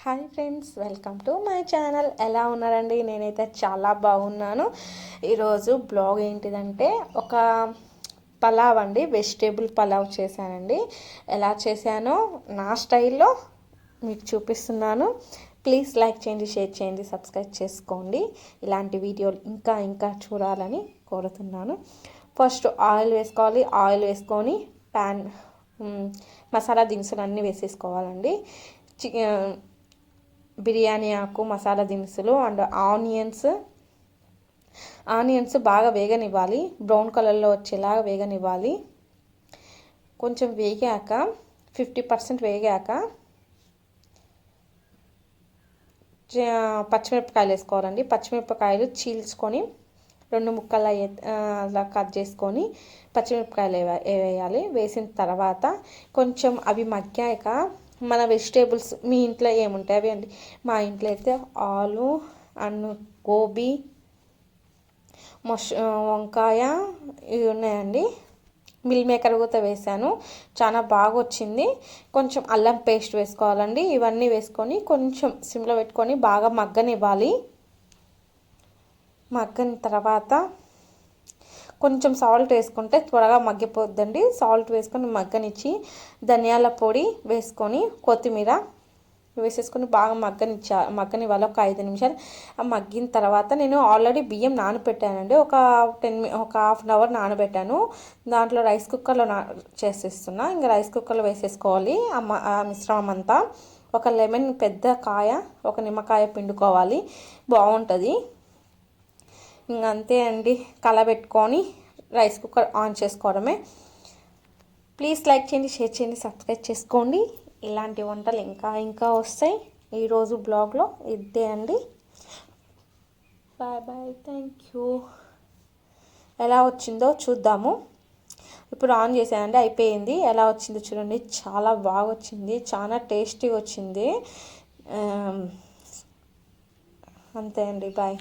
Hi friends, welcome to my channel. ఎలా ఉన్నారండి? నేనైతే చాలా బాగున్నాను. ఈరోజు బ్లాగ్ ఏంటిదంటే ఒక పలావ్ అండి, వెజిటేబుల్ పలావ్ చేశానండి. ఎలా చేశానో నా స్టైల్లో మీకు చూపిస్తున్నాను. ప్లీజ్ లైక్ చేయండి, షేర్ చేయండి, సబ్స్క్రైబ్ చేసుకోండి. ఇలాంటి వీడియోలు ఇంకా చూడాలని కోరుతున్నాను. ఫస్ట్ ఆయిల్ వేసుకోవాలి. ఆయిల్ వేసుకొని ప్యాన్ మసాలా దినుసులు అన్నీ వేసేసుకోవాలండి. బిర్యానీ ఆకు, మసాలా దినుసులు అండ్ ఆనియన్స్ బాగా వేగనివ్వాలి. బ్రౌన్ కలర్లో వచ్చేలాగా వేగనివ్వాలి. కొంచెం వేగాక 50% వేగాక పచ్చిమిరపకాయలు వేసుకోవాలండి. పచ్చిమిరపకాయలు చీల్చుకొని 2 ముక్కలు అలా కట్ చేసుకొని పచ్చిమిరపకాయలు వేయాలి. వేసిన తర్వాత కొంచెం అవి మగ్గాక మన వెజిటేబుల్స్ మీ ఇంట్లో ఏముంటాయి అవి అండి. మా ఇంట్లో అయితే ఆలు అండ్ గోబీ, వంకాయ ఇవి ఉన్నాయండి. మిల్ మేకర్ కూడా వేసాను, చాలా బాగా వచ్చింది. కొంచెం అల్లం పేస్ట్ వేసుకోవాలండి. ఇవన్నీ వేసుకొని కొంచెం సిమ్లో పెట్టుకొని బాగా మగ్గనివ్వాలి. మగ్గని తర్వాత కొంచెం సాల్ట్ వేసుకుంటే త్వరగా మగ్గిపోద్దండి. సాల్ట్ వేసుకొని మగ్గనిచ్చి ధనియాల పొడి వేసుకొని కొత్తిమీర వేసేసుకొని బాగా మగ్గనివ్వాలి. ఒక 5 నిమిషాలు మగ్గిన తర్వాత నేను ఆల్రెడీ బియ్యం నానబెట్టానండి. ఒక హాఫ్ అన్ అవర్ నానబెట్టాను. దాంట్లో రైస్ కుక్కర్లో చేసేస్తున్నా. ఇంకా రైస్ కుక్కర్లో వేసేసుకోవాలి ఆ మిశ్రమం అంతా. ఒక లెమన్ పెద్ద కాయ, ఒక నిమ్మకాయ పిండుకోవాలి, బాగుంటుంది. ఇంకంతే అండి, కలబెట్టుకొని రైస్ కుక్కర్ ఆన్ చేసుకోవడమే. ప్లీజ్ లైక్ చేయండి, షేర్ చేయండి, సబ్స్క్రైబ్ చేసుకోండి. ఇలాంటి వంటలు ఇంకా వస్తాయి. ఈరోజు బ్లాగ్లో ఇదే అండి. Bye bye, thank you. ఎలా వచ్చిందో చూద్దాము. ఇప్పుడు ఆన్ చేసానండి, అయిపోయింది. ఎలా వచ్చిందో చూడండి, చాలా బాగా వచ్చింది, చాలా టేస్టీగా వచ్చింది. అంతే అండి, బాయ్.